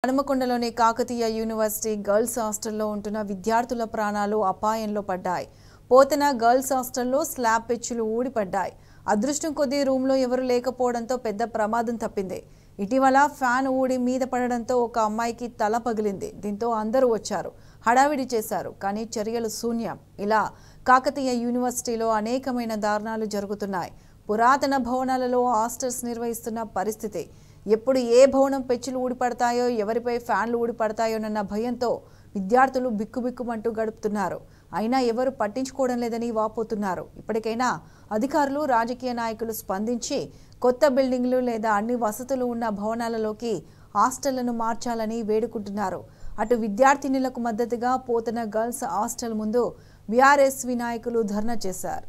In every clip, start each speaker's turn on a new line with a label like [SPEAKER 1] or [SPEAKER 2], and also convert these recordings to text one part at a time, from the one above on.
[SPEAKER 1] హనుమకొండలోని Kakatiya university girls హాస్టల్లో ఉంటున్న విద్యార్థుల ప్రాణాలు అపాయంలో పడ్డాయి. పోతన గర్ల్స్ హాస్టల్లో స్లాబ్ పెచ్చులు ఊడిపడ్డాయి. అదృష్టం కొద్దీ రూమ్లో ఎవరూ లేకపోవడంతో పెద్ద ప్రమాదం తప్పింది. ఇటీవల ఫ్యాన్ ఊడి మీద పడడంతో ఒక అమ్మాయికి తల పగిలింది. దీంతో అందరూ వచ్చారు, హడావిడి చేశారు, కానీ చర్యలు శూన్యం. ఇలా కాకతీయ యూనివర్సిటీలో అనేకమైన దారుణాలు జరుగుతున్నాయి. పురాతన భవనాలలో హాస్టల్స్ నిర్వహిస్తున్న పరిస్థితి. ఎప్పుడు ఏ భవనం పెచ్చులు ఊడిపడతాయో, ఎవరిపై ఫ్యాన్లు ఊడిపడతాయోనన్న భయంతో విద్యార్థులు బిక్కుబిక్కుమంటూ గడుపుతున్నారు. అయినా ఎవరు పట్టించుకోవడం లేదని వాపోతున్నారు. ఇప్పటికైనా అధికారులు, రాజకీయ నాయకులు స్పందించి కొత్త బిల్డింగ్లు లేదా అన్ని వసతులు ఉన్న భవనాలలోకి హాస్టళ్లను మార్చాలని వేడుకుంటున్నారు. అటు విద్యార్థినులకు మద్దతుగా పోతన గర్ల్స్ హాస్టల్ ముందు బీఆర్ఎస్వి నాయకులు ధర్నా చేశారు.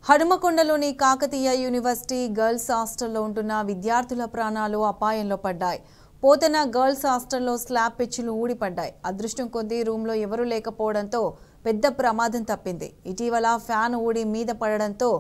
[SPEAKER 1] హనుమకొండలోని కాకతీయ యూనివర్సిటీ గర్ల్స్ హాస్టల్లో ఉంటున్న విద్యార్థుల ప్రాణాలు అపాయంలో పడ్డాయి. పోతన గర్ల్స్ హాస్టల్లో స్లాబ్ పెచ్చులు ఊడిపడ్డాయి. అదృష్టం కొద్దీ రూమ్లో ఎవరూ లేకపోవడంతో పెద్ద ప్రమాదం తప్పింది. ఇటీవల ఫ్యాన్ ఊడి మీద పడడంతో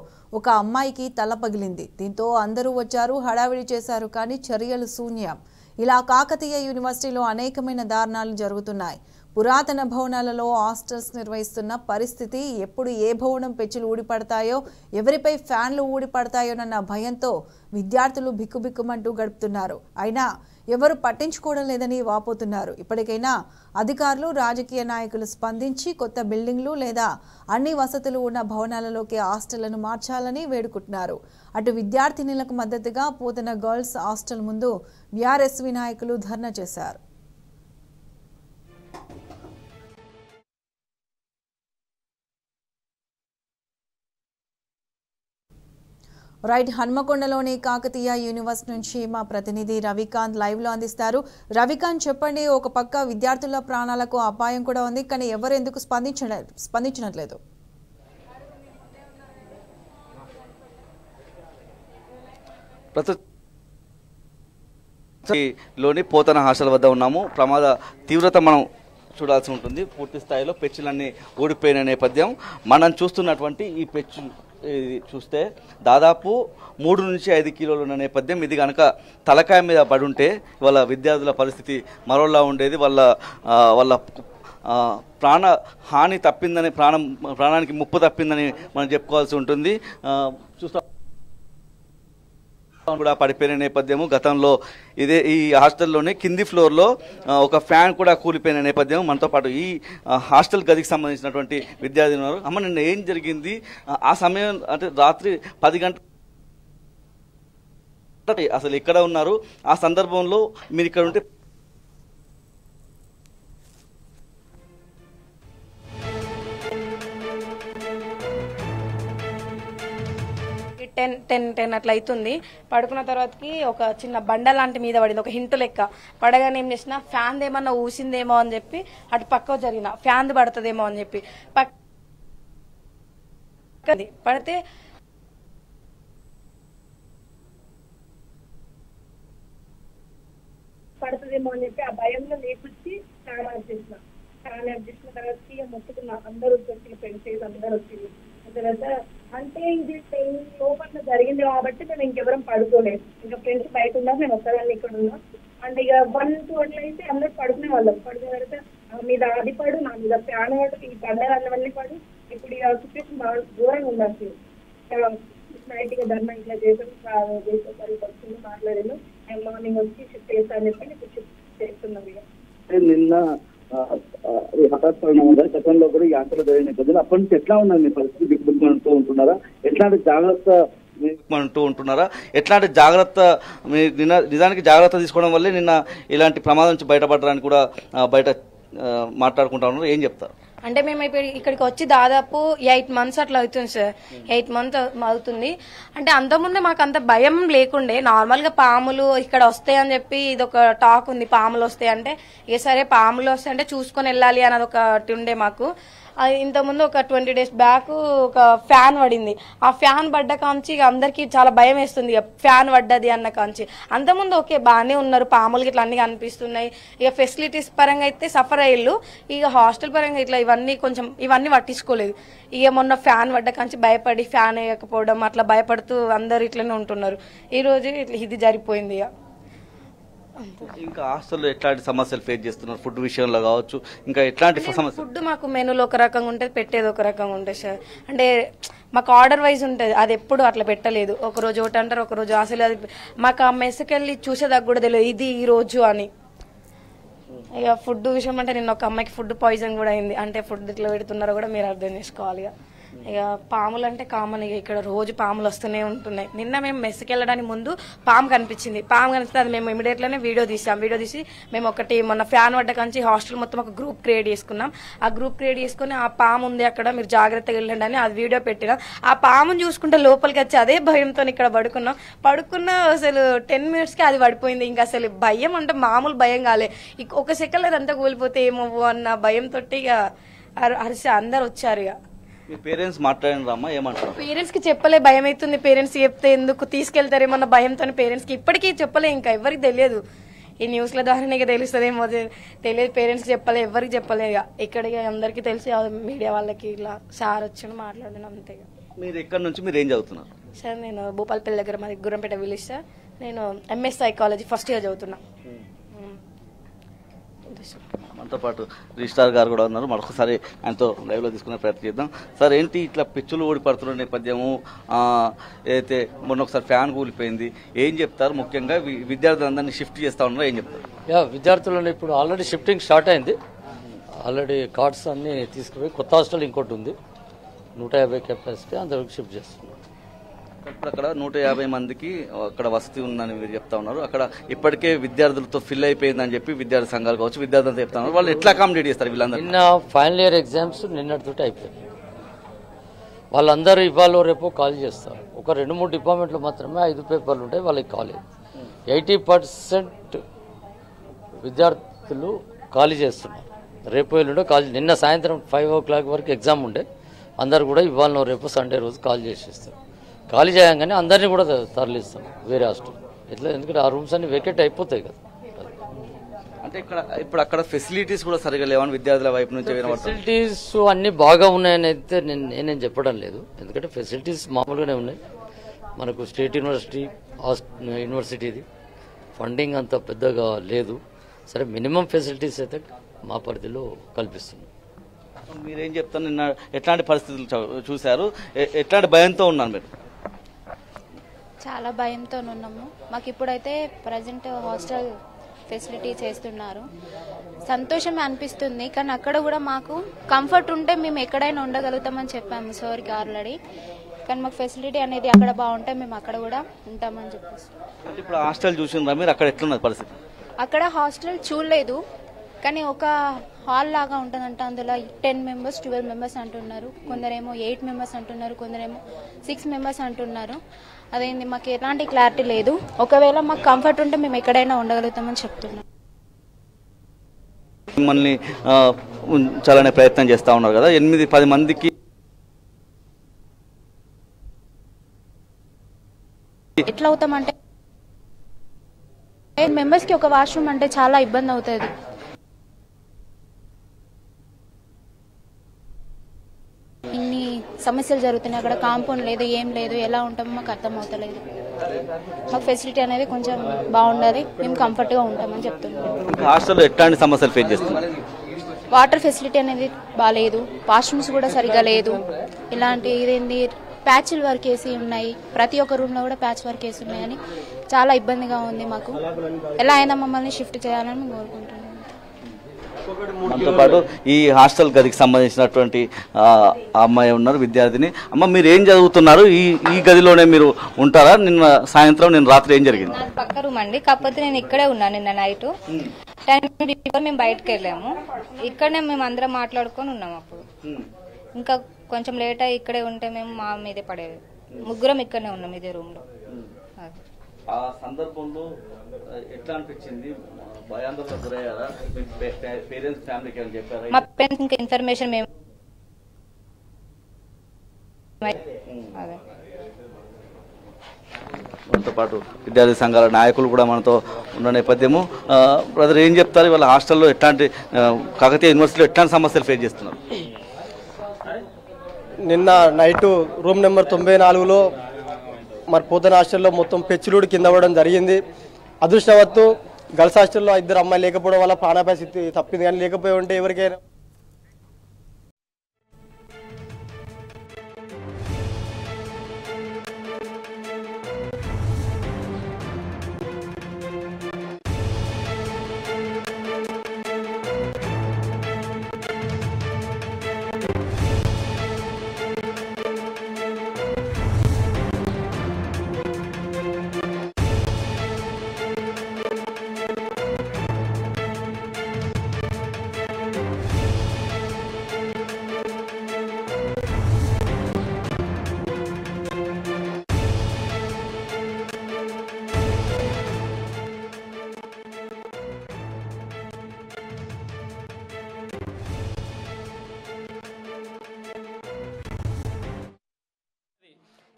[SPEAKER 1] ఒక అమ్మాయికి తల పగిలింది. దీంతో అందరూ వచ్చారు, హడావిడి చేశారు, కానీ చర్యలు శూన్యం. ఇలా కాకతీయ యూనివర్సిటీలో అనేకమైన దారుణాలు జరుగుతున్నాయి. పురాతన భవనాలలో హాస్టల్స్ నిర్వహిస్తున్న పరిస్థితి. ఎప్పుడు ఏ భవనం పెచ్చులు ఊడిపడతాయో, ఎవరిపై ఫ్యాన్లు ఊడిపడతాయోనన్న భయంతో విద్యార్థులు బిక్కుబిక్కుమంటూ గడుపుతున్నారు. అయినా ఎవరు పట్టించుకోవడం లేదని వాపోతున్నారు. ఇప్పటికైనా అధికారులు, రాజకీయ నాయకులు స్పందించి కొత్త బిల్డింగ్లు లేదా అన్ని వసతులు ఉన్న భవనాలలోకి హాస్టళ్లను మార్చాలని వేడుకుంటున్నారు. అటు విద్యార్థినులకు మద్దతుగా పోతన గర్ల్స్ హాస్టల్ ముందు బీఆర్ఎస్వి నాయకులు ధర్నా చేశారు. రైట్, హన్మకొండలోని కాకతీయ యూనివర్సిటీ నుంచి మా ప్రతినిధి రవికాంత్ లైవ్ లో అందిస్తారు. రవికాంత్, చెప్పండి. ఒక పక్క విద్యార్థుల ప్రాణాలకు అపాయం కూడా ఉంది, కానీ ఎవరు ఎందుకు స్పందించట్లేదు?
[SPEAKER 2] లోని పోతన హాస్టల్ వద్ద ఉన్నాము. ప్రమాద తీవ్రత మనం చూడాల్సి ఉంటుంది. పూర్తి స్థాయిలో పెచ్చులన్నీ ఊడిపోయిన నేపథ్యం. మనం చూస్తున్నటువంటి ఈ పెచ్చు చూస్తే దాదాపు 3 నుంచి 5 కిలోలు ఉన్న నేపథ్యం. ఇది కనుక తలకాయ మీద పడుంటే వాళ్ళ విద్యార్థుల పరిస్థితి మరోలా ఉండేది. వాళ్ళ ప్రాణ హాని తప్పిందని, ప్రాణానికి ముప్పు తప్పిందని మనం చెప్పుకోవాల్సి ఉంటుంది. చూస్తా కూడా పడిపోయిన నేపథ్యము. గతంలో ఈ హాస్టల్లోనే కింది ఫ్లోర్లో ఒక ఫ్యాన్ కూడా కూలిపోయిన నేపథ్యం. మనతో పాటు ఈ హాస్టల్ గదికి సంబంధించినటువంటి విద్యార్థులు ఉన్నారు. అమ్మ, నిన్న ఏం జరిగింది? ఆ సమయం అంటే రాత్రి 10 గంటల అసలు ఎక్కడ ఉన్నారు? ఆ సందర్భంలో మీరు ఇక్కడ ఉంటే
[SPEAKER 3] టెన్ అట్లా అవుతుంది. పడుకున్న తర్వాతకి ఒక చిన్న బండ లాంటి మీద పడింది, ఒక హింటు లెక్క పడగానే ఏం చేసిన, ఫ్యాన్ ఏమన్నా ఊసిందేమో అని చెప్పి అటు పక్క జరిగిన, ఫ్యాన్ పడుతుందేమో అని చెప్పి పడితే
[SPEAKER 4] పడుతుందేమో అని చెప్పి ఆ భయంలో లేకొచ్చి ఫ్యాన్ ఆఫ్ చేసిన తర్వాతకి మొత్తుకున్నా. అందరూ వచ్చి ఫ్రెండ్స్ అందరూ వచ్చింది. తర్వాత అంటే ఇది 10 లోపల జరిగింది కాబట్టి మేము ఇంకెవరం పడుకోలేదు. ఇంకా ఫ్రెండ్స్ బయట ఉన్నారు, నేను ఒక్కదాన్ని ఇక్కడ ఉన్నా. అండ్ ఇక 1, 2 అయితే అందరూ పడుకునే వాళ్ళం. పడుకున్న తర్వాత మీద అది పడు, నా మీద ఫ్యాన్ పడు, ఈ పండుగ అన్నవన్నీ పడు. ఇప్పుడు ఇక సిచ్యువేషన్ బాగా ఘోరంగా ఉండాల్సి నైట్ గా ధర్మ ఇట్లా చేసేసరికి వచ్చింది, మాట్లాడాను. మార్నింగ్ వచ్చి షిఫ్ట్ చేస్తా అని చెప్పి ఇప్పుడు షిఫ్ట్ చేస్తున్నాం. ఇక
[SPEAKER 2] నిన్న
[SPEAKER 5] హఠాత్ పరిణామం గతంలో కూడా ఈ హాస్టల్ జరిగిన నేపథ్యంలో అప్పటి నుంచి ఎట్లా ఉన్నది మీ పరిస్థితి దిగ్గుమంటూ ఉంటున్నారా? ఎట్లాంటి జాగ్రత్త
[SPEAKER 2] అంటూ ఉంటున్నారా? ఎట్లాంటి జాగ్రత్త నిజానికి జాగ్రత్త తీసుకోవడం వల్లే నిన్న ఇలాంటి ప్రమాదం నుంచి బయటపడడానికి కూడా బయట మాట్లాడుకుంటా ఉన్నారు. ఏం చెప్తారు?
[SPEAKER 3] అంటే మేము ఇక్కడికి వచ్చి దాదాపు 8 months అట్లా అవుతుంది సార్. 8 months అవుతుంది. అంటే అంతకుముందే మాకు అంత భయం లేకుండే. నార్మల్ గా పాములు ఇక్కడ వస్తాయని చెప్పి ఇది ఒక టాక్ ఉంది, పాములు వస్తాయి అంటే ఏ సరే పాములు వస్తాయి అంటే చూసుకొని వెళ్ళాలి అన్నది ఒకటి ఉండే మాకు. ఇంతకుముందు ఒక 20 days బ్యాక్ ఒక ఫ్యాన్ పడింది. ఆ ఫ్యాన్ పడ్డ కాంచి ఇక అందరికి చాలా భయం వేస్తుంది, ఇక ఫ్యాన్ పడ్డది అన్న కాంచి. అంతకుముందు ఓకే బాగానే ఉన్నారు, పాములకి ఇట్లా అన్ని కనిపిస్తున్నాయి. ఇక ఫెసిలిటీస్ పరంగా అయితే సఫర్ అయ్యిళ్ళు. ఇక హాస్టల్ పరంగా ఇట్లా ఇవన్నీ పట్టించుకోలేదు. ఇక మొన్న ఫ్యాన్ పడ్డ కాంచి భయపడి ఫ్యాన్ వేయకపోవడం అట్లా భయపడుతూ అందరు ఇట్లనే ఉంటున్నారు. ఈ రోజు ఇది జరిగిపోయింది. ఇక
[SPEAKER 2] ఇంకా హాస్టల్లో ఎట్లాంటి సమస్యలు ఫేస్ చేస్తున్నారు? ఫుడ్ విషయంలో కావచ్చు, ఇంకా ఎట్లాంటి సమస్య?
[SPEAKER 3] ఫుడ్ మాకు మెనూలో ఒక రకంగా ఉంటుంది, పెట్టేది ఒక రకంగా ఉంటుంది సార్. అంటే మాకు ఆర్డర్ వైజ్ ఉంటుంది, అది ఎప్పుడు అట్లా పెట్టలేదు. ఒక రోజు ఒకటి అంటారు, ఒక రోజు అసలు అది మాకు ఆ మెస్సుకెళ్ళి చూసేదాకా కూడా తెలియదు ఇది ఈ రోజు అని. ఇక ఫుడ్ విషయం అంటే నిన్న ఒక అమ్మాయికి ఫుడ్ పాయిజన్ కూడా అయింది. అంటే ఫుడ్ ఇట్లా పెడుతున్నారో కూడా మీరు అర్థం చేసుకోవాలి. ఇక పాములు అంటే కామన్, ఇక ఇక్కడ రోజు పాములు వస్తూనే ఉంటున్నాయి. నిన్న మేము మెస్కి వెళ్ళడానికి ముందు పాము కనిపించింది. పాము కనిపిస్తే అది మేము ఇమీడియట్గానే వీడియో తీసి మేము ఒకటి మొన్న ఫ్యాన్ పడ్డ కంచి హాస్టల్ మొత్తం ఒక గ్రూప్ క్రియేట్ చేసుకున్నాం. ఆ గ్రూప్ క్రియేట్ చేసుకుని ఆ పాము ఉంది అక్కడ, మీరు జాగ్రత్తగా వెళ్ళండి అని అది వీడియో పెట్టినాం. ఆ పాముని చూసుకుంటే లోపలికి వచ్చి అదే భయంతో ఇక్కడ పడుకున్న అసలు 10 minutesకి అది పడిపోయింది. ఇంకా అసలు భయం అంటే మామూలు భయం కాలే. ఒక సెకండ్లో అదంతా కూలిపోతే ఏమవ్వు అన్న భయంతో ఇక అరిసి అందరు వచ్చారు. ఇక
[SPEAKER 2] మీ పేరెంట్స్ మాట్లాడినరామ్మా? ఏమంటారు?
[SPEAKER 3] పేరెంట్స్ కి చెప్పలే, భయం అవుతుంది. పేరెంట్స్ చెప్తే ఎందుకు తీసుకెళ్తారేమన్న భయంతో పేరెంట్స్ కి ఇప్పటికీ చెప్పలే. ఇంకా ఎవరికి తెలియదు, ఈ న్యూస్ల ద్వారానే తెలుస్తుంది ఏమో తెలియదు. పేరెంట్స్ చెప్పలే, ఎవరికి చెప్పలే. ఇక ఇక్కడికి అందరికి తెలిసి మీడియా వాళ్ళకి ఇలా సార్ వచ్చి మాట్లాడిన అంతే.
[SPEAKER 2] మీరు ఎక్కడి నుంచి, మీరు ఏం చదువుతున్నారు?
[SPEAKER 3] సార్ నేను భూపాలపల్లి దగ్గర మాది గుర్రంపేట విలేజ్ సార్. నేను MS సైకాలజీ ఫస్ట్ ఇయర్ చదువుతున్నా.
[SPEAKER 2] మనతో పాటు రిజిస్ట్రార్ గారు కూడా ఉన్నారు. మరొకసారి ఆయనతో లైవ్లో తీసుకునే ప్రయత్నం చేద్దాం. సార్ ఏంటి ఇట్లా పెచ్చులు ఓడిపడుతున్న నేపథ్యము, ఏదైతే మొన్న ఒకసారి ఫ్యాన్ కూలిపోయింది, ఏం చెప్తారు? ముఖ్యంగా విద్యార్థులందరినీ షిఫ్ట్ చేస్తా ఉన్నారు, ఏం చెప్తారు?
[SPEAKER 6] విద్యార్థులను ఇప్పుడు ఆల్రెడీ షిఫ్టింగ్ స్టార్ట్ అయింది. ఆల్రెడీ కార్డ్స్ అన్ని తీసుకుపోయి కొత్త హాస్టల్ ఇంకోటి ఉంది, 150 కెపాసిటీ, అందరికి షిఫ్ట్ చేస్తున్నారు.
[SPEAKER 2] ఇప్పుడు అక్కడ 150 మందికి అక్కడ వసతి ఉందని మీరు చెప్తా ఉన్నారు. అక్కడ ఇప్పటికే విద్యార్థులతో ఫిల్ అయిపోయిందని చెప్పి విద్యార్థి సంఘాలు కావచ్చు, విద్యార్థులతో చెప్తా ఉన్నారు. వాళ్ళు ఎట్లా అకామిడేట్ చేస్తారు వీళ్ళందరూ?
[SPEAKER 6] నిన్న ఫైనల్ ఇయర్ ఎగ్జామ్స్ నిన్నటితోటి అయిపోయాయి. వాళ్ళందరూ ఇవాళ రేపు ఖాళీ చేస్తారు. ఒక 2-3 డిపార్ట్మెంట్లు మాత్రమే 5 పేపర్లు ఉంటాయి, వాళ్ళకి ఖాళీ. 80% విద్యార్థులు ఖాళీ చేస్తున్నారు. రేపు ఎల్లుండో ఖాళీ. నిన్న సాయంత్రం 5 o'clock వరకు ఎగ్జామ్ ఉండే, అందరు కూడా ఇవాళ రేపు సండే రోజు ఖాళీ చేసేస్తారు. ఖాళీ చేయగానే అందరినీ కూడా తరలిస్తాం వేరే హాస్టల్ ఇట్లా, ఎందుకంటే ఆ రూమ్స్ అన్ని వేకెట్ అయిపోతాయి కదా.
[SPEAKER 2] అంటే ఇప్పుడు అక్కడ ఫెసిలిటీస్ కూడా సరిగా లేవని విద్యార్థుల వైపు నుంచి?
[SPEAKER 6] ఫెసిలిటీస్ అన్ని బాగా ఉన్నాయని అయితే నేనేం చెప్పడం లేదు, ఎందుకంటే ఫెసిలిటీస్ మామూలుగానే ఉన్నాయి. మనకు స్టేట్ యూనివర్సిటీది ఫండింగ్ అంత పెద్దగా లేదు. సరే, మినిమం ఫెసిలిటీస్ అయితే మా పరిధిలో కల్పిస్తున్నాం.
[SPEAKER 2] మీరేం చెప్తాను? నిన్న ఎట్లాంటి పరిస్థితులు చూశారు? ఎట్లాంటి భయంతో ఉన్నారు మీరు?
[SPEAKER 7] చాలా భయంతో ఉన్నాము. మాకు ఇప్పుడైతే ప్రజెంట్ హాస్టల్ ఫెసిలిటీ చేస్తున్నారు, సంతోషమే అనిపిస్తుంది. కానీ అక్కడ కూడా మాకు కంఫర్ట్ ఉంటే మేము ఎక్కడైనా ఉండగలుగుతామని చెప్పాము సార్కి ఆల్రెడీ. కానీ మాకు ఫెసిలిటీ అనేది అక్కడ బాగుంటే మేము అక్కడ కూడా ఉంటామని చెప్పేసి.
[SPEAKER 2] ఇప్పుడు హాస్టల్ చూసినా మీరు, అక్కడ ఎట్లున్నది పరిస్థితి?
[SPEAKER 7] అక్కడ హాస్టల్ చూడలేదు, కానీ ఒక హాల్ లాగా ఉంటుందంట. అందులో 10 members 12 members అంటున్నారు, కొందరేమో 8 members అంటున్నారు, కొందరేమో 6 members అంటున్నారు. అదేంది మాకు ఎలాంటి క్లారిటీ లేదు. ఒకవేళ మాకు కంఫర్ట్ ఉంటే మేము ఎక్కడైనా ఉండగలుగుతామని చెప్తున్నాం.
[SPEAKER 2] మిమ్మల్ని ఉంచాలనే ప్రయత్నం చేస్తా ఉన్నారు కదా, 8-10 మందికి
[SPEAKER 7] ఎట్లా అవుతామంటే 8 members కి ఒక వాష్రూమ్ అంటే చాలా ఇబ్బంది అవుతుంది. ఇన్ని సమస్యలు జరుగుతున్నాయి, అక్కడ కాంపౌండ్ లేదు, ఏం లేదు, ఎలా ఉంటామో మాకు అర్థం అవుతలేదు. మాకు ఫెసిలిటీ అనేది కొంచెం బాగుండాలి, మేము కంఫర్ట్గా ఉంటామని చెప్తున్నాం.
[SPEAKER 2] హాస్టల్లో ఎట్లాంటి సమస్యలు ఫేస్ చేస్తున్నారు?
[SPEAKER 7] వాటర్ ఫెసిలిటీ అనేది బాగాలేదు, వాష్రూమ్స్ కూడా సరిగా లేదు. ఇలాంటి ఇదేంది ప్యాచ్లు వర్క్ వేసి ఉన్నాయి, ప్రతి ఒక్క రూమ్లో కూడా ప్యాచ్ వర్క్ వేసి ఉన్నాయని చాలా ఇబ్బందిగా ఉంది మాకు. ఎలా అయినా మమ్మల్ని షిఫ్ట్ చేయాలని మేము కోరుకుంటున్నాం.
[SPEAKER 2] మనతో పాటు ఈ హాస్టల్ గదికి సంబంధించినటువంటి అమ్మాయి ఉన్నారు, విద్యార్థిని. అమ్మ, మీరు ఏం చదువుతున్నారు? ఈ గదిలోనే మీరు ఉంటారా? నిన్న సాయంత్రం నిన్న రాత్రి ఏం జరిగింది?
[SPEAKER 8] పక్క రూమ్ అండి, కాకపోతే నేను ఇక్కడే ఉన్నాను. నిన్న నైట్ 10 బిఫోర్ మేము బయటకు వెళ్ళాము. ఇక్కడనే మేము అందరం మాట్లాడుకొని ఉన్నాము. అప్పుడు ఇంకా కొంచెం లేట్ అయ్యి ఇక్కడే ఉంటే మేము మా మీదే పడేది. ముగ్గురం ఇక్కడనే ఉన్నాం ఇదే రూమ్ లో.
[SPEAKER 2] ఆ సందర్భంలో ఎట్లా అనిపించింది? భయాందోళన గురయ్యారా? పేరెంట్స్ ఫ్యామిలీకి ఏమైనా చెప్పారా?
[SPEAKER 8] మా పేరెంట్స్ ఇంకా ఇన్ఫర్మేషన్ మేము
[SPEAKER 2] మనతో పాటు విద్యార్థి సంఘాల నాయకులు కూడా మనతో ఉన్న నేపథ్యము. బ్రదర్, ఏం చెప్తారు? వాళ్ళ హాస్టల్లో ఎట్లాంటి కాకతీయ యూనివర్సిటీలో ఎట్లాంటి సమస్యలు ఫేస్ చేస్తున్నారు?
[SPEAKER 9] నిన్న నైటు రూమ్ నెంబర్ 94లో మరి పోతన హాస్టల్లో మొత్తం పెచ్చులుడు కింద పడడం జరిగింది. అదృష్టవత్తు గర్ల్స్ హాస్టల్లో 2 అమ్మాయిలు లేకపోవడం వల్ల ప్రాణాపాయ స్థితి తప్పింది. కానీ లేకపోయి ఉంటే ఎవరికైనా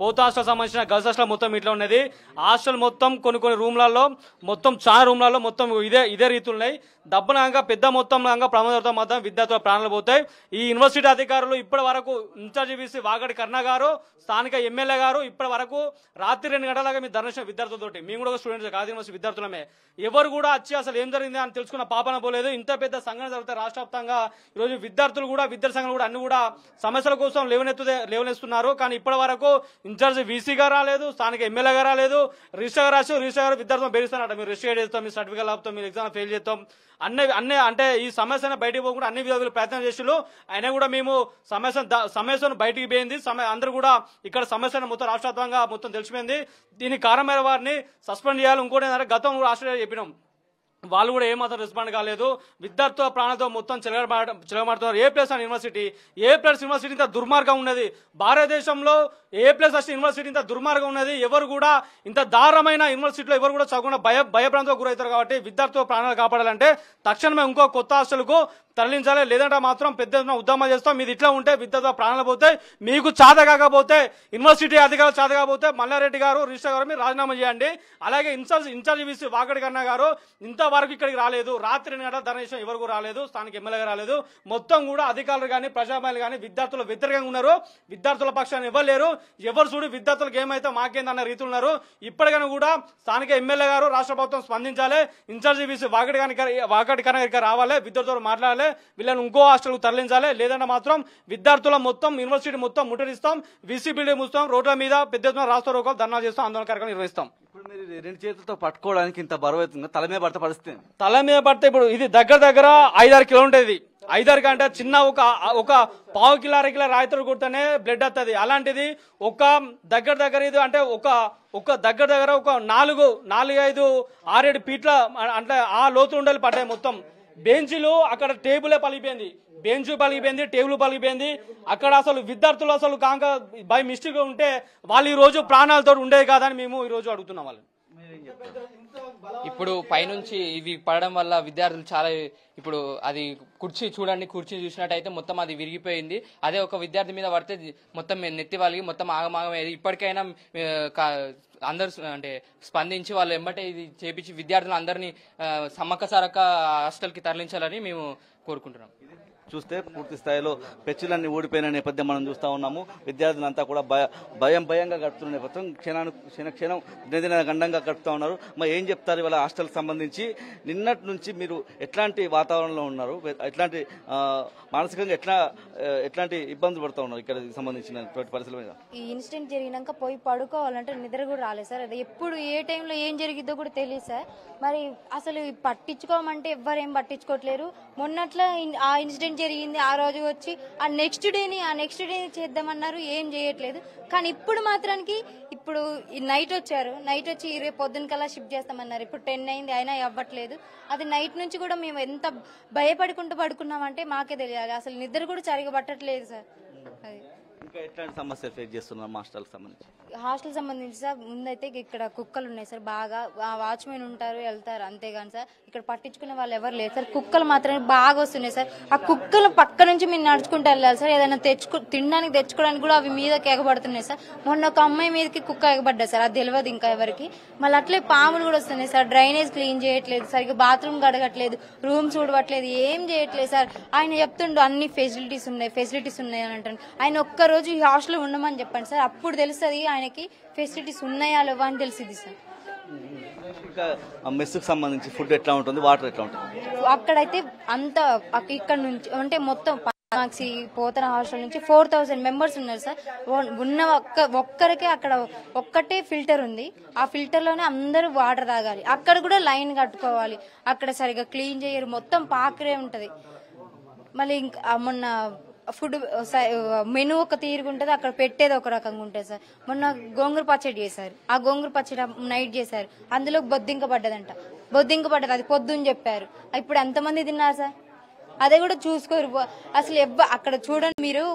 [SPEAKER 10] పోత హాస్టల్ సంబంధించిన గర్ల్స్ హాస్టల్ మొత్తం ఇట్లా ఉన్నది. హాస్టల్ మొత్తం కొన్ని రూమ్లలో మొత్తం చాలా రూమ్లలో మొత్తం ఇదే రీతులు ఉన్నాయి. దబ్బనంగా పెద్ద మొత్తంగా ప్రమాదం మాత్రం విద్యార్థుల ప్రాణాలు పోతాయి. ఈ యూనివర్సిటీ అధికారులు ఇప్పటి వరకు ఇన్ఛార్జి వీసీ వాగడి కర్ణ గారు, స్థానిక ఎమ్మెల్యే గారు ఇప్పటి వరకు రాత్రి 2 గంటలాగా మీ ధర్నా విద్యార్థులతోటి, మేము కూడా స్టూడెంట్స్ కాదు యూనివర్సిటీ విద్యార్థులమే, ఎవరు కూడా వచ్చి అసలు ఏం జరిగింది అని తెలుసుకున్న పాపన పోలేదు. ఇంత పెద్ద సంఘటన జరుగుతాయి రాష్ట్ర వ్యాప్తంగా. ఈరోజు విద్యార్థులు కూడా విద్యార్థి సంఘాలు కూడా అన్ని కూడా సమస్యల కోసం లేవనెస్తున్నారు. కానీ ఇప్పటి వరకు ఇన్ఛార్జి వీసీగా రాలేదు, స్థానిక ఎమ్మెల్యేగా రాలేదు. రిజిస్టర్ గారు విద్యార్థులను బెదిరిస్తారట, మీరు రిజిస్టర్ చేస్తాం, మీ సర్టిఫికేట్ ఆపుతాం, మీరు ఎగ్జామ్ ఫెయిల్ చేస్తాం, అన్నీ అంటే ఈ సమస్యను బయటికి పోకుండా అన్ని విధాలు ప్రయత్నం చేసిళ్ళు. అయినా కూడా మేము సమస్యను బయటికి పోయింది. అందరూ కూడా ఇక్కడ సమస్యను మొత్తం రాష్ట్రవ్యాప్తంగా మొత్తం తెలిసిపోయింది. దీనికి కారణమైన వారిని సస్పెండ్ చేయాలి. ఇంకోటి ఏంటంటే గతం రాష్ట్ర చెప్పినాం, వాళ్ళు కూడా ఏమాత్రం రెస్పాండ్ కాలేదు. విద్యార్థుల ప్రాణాలతో మొత్తం చెలగమాడుతున్నారు. ఏ ప్లేస్ అని యూనివర్సిటీ, ఏ ప్లేస్ యూనివర్సిటీ ఇంత దుర్మార్గం ఉన్నది? భారతదేశంలో ఏ ప్లేస్ వచ్చి యూనివర్సిటీ ఇంత దుర్మార్గం ఉన్నది? ఎవరు కూడా ఇంత దారుణమైన యూనివర్సిటీలో ఎవరు కూడా చదవకుండా భయభ్రాంతికి గురవుతారు. కాబట్టి విద్యార్థుల ప్రాణాలు కాపాడాలంటే తక్షణమే ఇంకో కొత్త హాస్టల్కు తరలించాలి. లేదంటే మాత్రం పెద్ద ఉద్యమం చేస్తాం. మీరు ఇట్లా ఉంటే విద్యార్థుల ప్రాణాలు పోతాయి. మీకు చేత కాకపోతే, యూనివర్సిటీ అధికారులు చేత కాకపోతే మల్లారెడ్డి గారు, రిజిస్టర్ గారు మీరు రాజీనామా చేయండి. అలాగే ఇన్ఛార్జి వీసీ వాకడి కన్నా గారు ఇంతవరకు ఇక్కడికి రాలేదు. రాత్రి 2 గంటల ధర్నా చేసిన ఎవరు రాలేదు, స్థానిక ఎమ్మెల్యేగా రాలేదు. మొత్తం కూడా అధికారులు కానీ ప్రజాపాయలు కానీ విద్యార్థులు వ్యతిరేకంగా ఉన్నారు. విద్యార్థుల పక్షాన్ని ఎవరు లేరు. ఎవరు చూడు విద్యార్థులకు ఏమైతే మాకేందన్న రీతులు ఉన్నారు. ఇప్పటికైనా కూడా స్థానిక ఎమ్మెల్యే గారు, రాష్ట్ర ప్రభుత్వం స్పందించాలి. ఇన్ఛార్జి వీసీ వాకడి కన్నా ఇక్కడ రావాలి, విద్యార్థులు మాట్లాడాలి, వీళ్ళని ఇంకో హాస్టల్కు తరలించాలి. లేదంటే మాత్రం విద్యార్థుల మొత్తం యూనివర్సిటీ మొత్తం ముట్టడిస్తాం, వీసీ బిల్డింగ్ ముస్తాం, రోడ్ల మీద పెద్ద ఎత్తున రాష్ట్ర రోగాలు ధర్నా చేస్తాం, ఆందోళన కార్యక్రమం నిర్వహిస్తాం.
[SPEAKER 2] ఇప్పుడు మీరు 2 చేతులతో పట్టుకోవడానికి ఇంత బరువు అవుతుంది, తల మీద పడితే పరిస్థితి?
[SPEAKER 10] తల మీద పడితే ఇప్పుడు ఇది దగ్గర 5-6 కిలో ఉంటుంది. 5-6 కంటే చిన్న ఒక పావు కిలో 1/2 కిలో రాయితలు కొడితేనే బ్లడ్ వస్తుంది. అలాంటిది ఒక దగ్గర ఇది అంటే ఒక దగ్గర ఒక 4-5-6-7 ఫీట్ల అంటే ఆ లోతు ఉండలు పడ్డాయి. మొత్తం బెంచీలు అక్కడ టేబులే పలిగిపోయింది, బెంచ్ పలిగిపోయింది, టేబుల్ పలిగిపోయింది. అక్కడ అసలు విద్యార్థులు అసలు కాక బై మిస్టేక్ ఉంటే వాళ్ళు ఈ రోజు ప్రాణాలతో ఉండేది కాదని మేము ఈ రోజు అడుగుతున్నాం వాళ్ళు.
[SPEAKER 11] ఇప్పుడు పైనుంచి ఇవి పడడం వల్ల విద్యార్థులు చాలా ఇప్పుడు అది కుర్చీ చూసినట్టయితే మొత్తం అది విరిగిపోయింది. అదే ఒక విద్యార్థి మీద పడితే మొత్తం నెత్తి వాళ్ళకి మొత్తం ఆగమాగమయ్యేది. ఇప్పటికైనా అందరు అంటే స్పందించి వాళ్ళు వెంబటే ఇది చేపించి విద్యార్థులు అందరినీ సమ్మక్క సారక్క హాస్టల్కి తరలించాలని మేము కోరుకుంటున్నాం.
[SPEAKER 2] చూస్తే పూర్తి స్థాయిలో పెచ్చులన్నీ ఊడిపోయిన నేపథ్యం మనం చూస్తూ ఉన్నాము. విద్యార్థులంతా కూడా భయంగా గడుపుతున్న నేపథ్యం క్షణం దినదిన గండంగా గడుపుతూ ఉన్నారు. మరి ఏం చెప్తారు ఇవాళ హాస్టల్ సంబంధించి? నిన్నటి నుంచి మీరు ఎట్లాంటి వాతావరణంలో ఉన్నారు, ఎట్లాంటి మానసికంగా ఎట్లాంటి ఇబ్బందులు పడుతూ ఉన్నారు ఇక్కడ సంబంధించినటువంటి పరిస్థితుల మీద?
[SPEAKER 12] ఈ ఇన్సిడెంట్ జరిగినాక పోయి పడుకోవాలంటే నిద్ర కూడా రాలేదు సార్. అది ఎప్పుడు ఏ టైంలో ఏం జరిగిద్దో కూడా తెలియదు సార్. మరి అసలు పట్టించుకోమంటే ఎవ్వరు ఏం పట్టించుకోవట్లేరు. మొన్నట్లా ఆ ఇన్సిడెంట్ జరిగింది, ఆ రోజు వచ్చి ఆ నెక్స్ట్ డే చేద్దామన్నారు, ఏం చేయట్లేదు. కానీ ఇప్పుడు మాత్రానికి ఇప్పుడు నైట్ వచ్చారు, నైట్ వచ్చి రేపు పొద్దున కల్లా షిఫ్ట్ చేస్తామన్నారు. ఇప్పుడు 10 అయింది, అయినా అవ్వట్లేదు. అది నైట్ నుంచి కూడా మేము ఎంత భయపడుకుంటూ పడుకున్నామంటే మాకే తెలియాలి. అసలు నిద్ర కూడా సరిగా పట్టట్లేదు సార్. అది
[SPEAKER 2] ఇంకా ఎట్లాంటి సమస్యలు ఫేస్ చేస్తున్నారు హాస్టల్ సంబంధించి?
[SPEAKER 12] హాస్టల్ సంబంధించి సార్ ముందైతే ఇక్కడ కుక్కలు ఉన్నాయి సార్, బాగా వాచ్మెన్ ఉంటారు, వెళ్తారు, అంతేగాని సార్ ఇక్కడ పట్టించుకునే వాళ్ళు ఎవరు లేరు సార్. కుక్కలు మాత్రమే బాగా వస్తున్నాయి సార్. ఆ కుక్కలు పక్క నుంచి మేము నడుచుకుంటూ వెళ్ళాలి సార్. ఏదైనా తినడానికి తెచ్చుకోవడానికి కూడా అవి మీదకి ఎగబడుతున్నాయి సార్. మొన్న ఒక అమ్మాయి మీదకి కుక్క ఎగబడ్డా సార్, అది తెలియదు ఇంకా ఎవరికి. మళ్ళీ అట్లే పాములు కూడా వస్తున్నాయి సార్. డ్రైనేజ్ క్లీన్ చేయట్లేదు, సరిగ్గా బాత్రూమ్ కడగట్లేదు, రూమ్స్ ఊడవట్లేదు, ఏం చేయట్లేదు సార్. ఆయన చెప్తుండు అన్ని ఫెసిలిటీస్ ఉన్నాయి అని అంటారు. ఆయన ఒక్కరోజు ఈ హాస్టల్లో ఉండమని చెప్పండి సార్, అప్పుడు తెలుస్తుంది ఆయనకి ఫెసిలిటీస్ ఉన్నాయా లేవా అని తెలిసింది సార్.
[SPEAKER 2] ఇంకా మెస్సుకు సంబంధించి ఫుడ్ ఎట్లా ఉంటుంది, వాటర్ ఎట్లా ఉంటుంది?
[SPEAKER 12] అక్కడైతే అంత ఇక్కడ నుంచి అంటే మొత్తం పోతన హాస్టల్ నుంచి 4000 మెంబర్స్ ఉన్నారు సార్. ఉన్న ఒక్కరికే అక్కడ ఒక్కటే ఫిల్టర్ ఉంది. ఆ ఫిల్టర్ లోనే అందరూ వాటర్ తాగాలి. అక్కడ కూడా లైన్ కట్టుకోవాలి. అక్కడ సరిగా క్లీన్ చేయరు, మొత్తం పాకరే ఉంటది. మళ్ళీ ఇంకా మొన్న ఫుడ్ మెనూ ఒక తీరుగుంటది, అక్కడ పెట్టేది ఒక రకంగా ఉంటుంది సార్. మొన్న గోంగూర పచ్చడి చేశారు, ఆ గోంగూర పచ్చడి నైట్ చేశారు, అందులో బొద్దింక పడ్డదంట. అది పొద్దున్న చెప్పారు. ఇప్పుడు ఎంతమంది తిన్నారు సార్? అదే కూడా చూసుకోరు అసలు. అక్కడ చూడండి మీరు,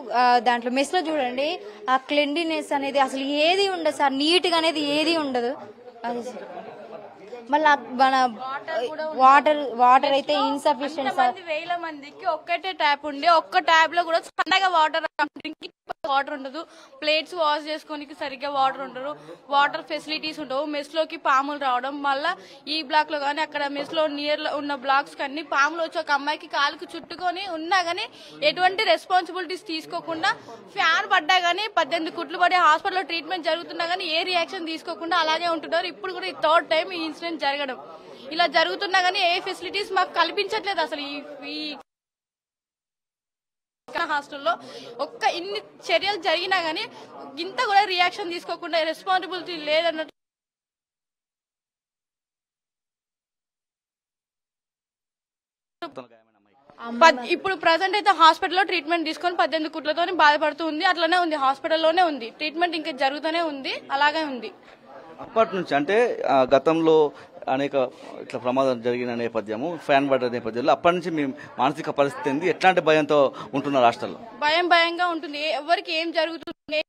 [SPEAKER 12] దాంట్లో మెస్ లో చూడండి, ఆ క్లెండినెస్ అనేది అసలు ఏది ఉండదు సార్. నీట్ గా అనేది ఏది ఉండదు. అది సార్ మళ్ళీ మన వాటర్ అయితే ఇన్సఫిషియెంట్ సార్.
[SPEAKER 13] వేల మందికి ఒక్కటే ట్యాప్ ఉండే, ఒక్క ట్యాప్ లో కూడా సన్నగా వాటర్ ఉండదు. ప్లేట్స్ వాష్ చేసుకోనికి సరిగ్గా వాటర్ ఉండదు. వాటర్ ఫెసిలిటీస్ ఉండవు. మెస్ లోకి పాములు రావడం, మళ్ళా ఈ బ్లాక్ లో గానీ అక్కడ మెస్ లో నియర్ లో ఉన్న బ్లాక్స్ కన్నీ పాములు వచ్చి ఒక అమ్మాయికి కాలుకి చుట్టుకొని ఉన్నా గానీ ఎటువంటి రెస్పాన్సిబిలిటీస్ తీసుకోకుండా, ఫ్యాన్ పడ్డా గానీ 18 కుట్లు పడి హాస్పిటల్లో ట్రీట్మెంట్ జరుగుతున్నా గానీ ఏ రియాక్షన్ తీసుకోకుండా అలాగే ఉంటున్నారు. ఇప్పుడు కూడా 3rd టైం ఈ ఇన్సిడెంట్ జరగడం. ఇలా జరుగుతున్నా గానీ ఏ ఫెసిలిటీస్ మాకు కల్పించట్లేదు అసలు. ఈ హాస్టల్లో ఇన్ని చర్యలు జరిగినా గానీ ఇంత కూడా రియాక్షన్ తీసుకోకుండా రెస్పాన్సిబిలిటీ లేదన్నట్టు. ఇప్పుడు ప్రజెంట్ అయితే హాస్పిటల్లో ట్రీట్మెంట్ తీసుకొని 18 కుట్లతో బాధపడుతూ ఉంది. అట్లనే ఉంది, హాస్పిటల్లోనే ఉంది. ట్రీట్మెంట్ ఇంకా జరుగుతూనే ఉంది, అలాగే ఉంది.
[SPEAKER 2] అప్పటి నుంచి అంటే గతంలో అనేక ఇట్లా ప్రమాదం జరిగిన నేపథ్యము, ఫ్యాన్ పడ్డ నేపథ్యంలో అప్పటి నుంచి మీ మానసిక పరిస్థితి ఏంది? ఎట్లాంటి భయంతో ఉంటున్నారు హాస్టల్లో?
[SPEAKER 13] భయంగా ఉంటుంది. ఎవరికి ఏం జరుగుతుంది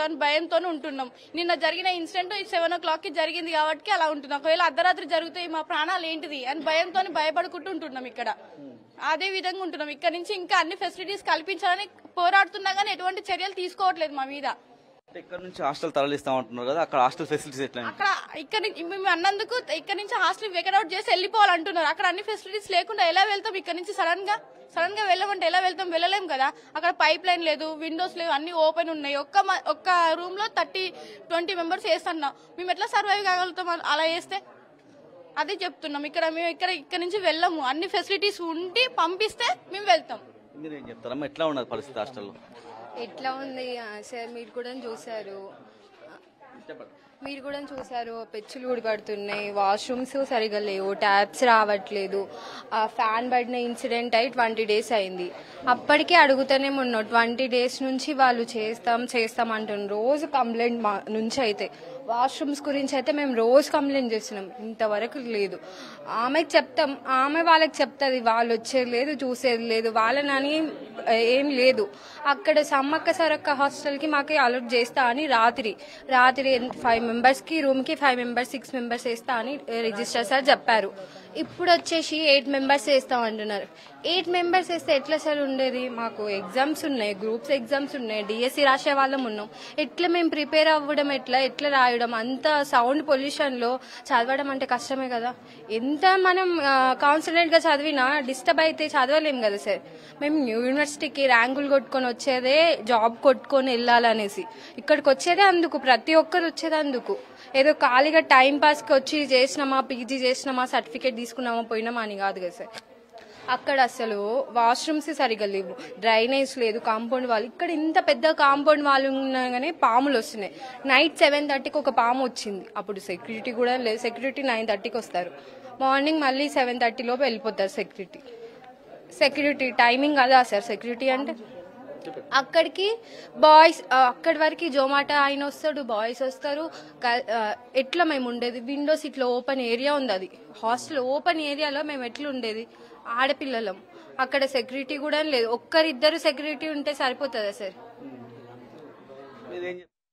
[SPEAKER 13] అని భయంతోనే ఉంటున్నాం. నిన్న జరిగిన ఇన్సిడెంట్ 7 o'clock జరిగింది కాబట్టి అలా ఉంటున్నాం. ఒకవేళ అర్ధరాత్రి జరిగితే మా ప్రాణాలు ఏంటిది అని భయంతో భయపడుకుంటూ ఉంటున్నాం. ఇక్కడ అదే విధంగా ఉంటున్నాం. ఇక్కడ నుంచి ఇంకా అన్ని ఫెసిలిటీస్ కల్పించాలని పోరాడుతున్నా గానీ ఎటువంటి చర్యలు తీసుకోవట్లేదు మా మీద.
[SPEAKER 2] ఇక్కడ నుంచి హాస్టల్ తరలిస్తామంటున్నారు కదా, అక్కడ హాస్టల్ ఫెసిలిటీస్ ఎట్లా?
[SPEAKER 13] ఇక్కడ మేము అన్నందుకు ఇక్కడ నుంచి హాస్టల్ వేకౌట్ చేసి వెళ్ళిపోవాలంటున్నారు. అక్కడ అన్ని ఫెసిలిటీస్ లేకుండా ఎలా వెళ్తాం? ఇక్కడ నుంచి సడన్ గా వెళ్ళమంటే ఎలా వెళ్తాం? వెళ్ళలేం కదా. అక్కడ పైప్ లైన్ లేదు, విండోస్ లేవు, అన్ని ఓపెన్ ఉన్నాయి. ఒక్క రూమ్ లో 30-20 మెంబర్స్ వేస్తున్నాం. మేము ఎట్లా సర్వైవ్ కాగలుగుతాం అలా వేస్తే? అదే చెప్తున్నాం. మేము ఇక్కడ నుంచి వెళ్ళము. అన్ని ఫెసిలిటీస్ ఉండి పంపిస్తే మేము వెళ్తాం.
[SPEAKER 2] మీరేం చెప్తారమ్మా, ఎట్లా ఉన్నది పరిస్థితి హాస్టల్లో?
[SPEAKER 14] ఎట్లా ఉంది సార్, మీరు కూడా చూసారు, పెచ్చులు ఊడిపడుతున్నాయి, వాష్రూమ్స్ సరిగా లేవు, ట్యాప్స్ రావట్లేదు. ఫ్యాన్ పడిన ఇన్సిడెంట్ అయి 20 days అయింది. అప్పటికే అడుగుతూనే ఉన్నాం. 20 days నుంచి వాళ్ళు చేస్తాం అంటున్నారు. రోజు కంప్లైంట్ నుంచి అయితే వాష్రూమ్స్ గురించి అయితే మేము రోజు కంప్లైంట్ చేస్తున్నాం, ఇంతవరకు లేదు. ఆమెకు చెప్తాం, ఆమె వాళ్ళకి చెప్తుంది, వాళ్ళు వచ్చేది లేదు, చూసేది లేదు, వాళ్ళని ఏం లేదు. అక్కడ సమ్మక్క సారక్క హాస్టల్కి మాకు అలర్ట్ చేస్తా అని రాత్రి 5 members కి రూమ్కి 5 members 6 members వేస్తా అని రిజిస్టర్ సార్ చెప్పారు. ఇప్పుడు వచ్చేసి 8 మెంబర్స్ వేస్తామంటున్నారు. 8 మెంబర్స్ వేస్తే ఎట్లా సార్ ఉండేది? మాకు ఎగ్జామ్స్ ఉన్నాయి, గ్రూప్స్ ఎగ్జామ్స్ ఉన్నాయి, డిఎస్సి రాసే వాళ్ళం ఉన్నాం. ఎట్లా మేము ప్రిపేర్ అవ్వడం, ఎట్లా రాయడం? అంత సౌండ్ పొల్యూషన్ లో చదవడం అంటే కష్టమే కదా. ఎంత మనం కాన్సన్ట్రేట్ గా చదివినా డిస్టర్బ్ అయితే చదవలేం కదా సార్. మేము న్యూ యూనివర్సిటీకి ర్యాంకులు కొట్టుకొని వచ్చేదే జాబ్ కొట్టుకొని వెళ్ళాలనేసి, ఇక్కడికి వచ్చేదే అందుకు, ప్రతి ఒక్కరు వచ్చేది అందుకు. ఏదో ఖాళీగా టైం పాస్కి వచ్చి చేసినామా, పీజీ చేసినామా, సర్టిఫికేట్ తీసుకున్నామా, పోయినామా అని కాదు కదా సార్. అక్కడ అసలు వాష్రూమ్స్ సరిగా లేవు, డ్రైనేజ్ లేదు, కాంపౌండ్ వాళ్ళు. ఇక్కడ ఇంత పెద్ద కాంపౌండ్ వాళ్ళు ఉన్నాగానే పాములు వస్తున్నాయి. నైట్ 7:30కి ఒక పాము వచ్చింది. అప్పుడు సెక్యూరిటీ కూడా లేదు. సెక్యూరిటీ 9:30కి వస్తారు, మార్నింగ్ మళ్ళీ 7:30 లోపు వెళ్ళిపోతారు సెక్యూరిటీ టైమింగ్ కదా సార్ సెక్యూరిటీ అంటే. అక్కడికి బాయ్స్, అక్కడి వరకు జొమాటో ఆయన వస్తాడు, బాయ్స్ వస్తారు. ఎట్లా మేము ఉండేది? విండోస్ ఇట్లా ఓపెన్ ఏరియా ఉంది, అది హాస్టల్ ఓపెన్ ఏరియాలో మేము ఎట్లా ఉండేది? ఆడపిల్లలం. అక్కడ సెక్యూరిటీ కూడా లేదు. ఒక్కరిద్దరు సెక్యూరిటీ ఉంటే సరిపోతుందా సార్?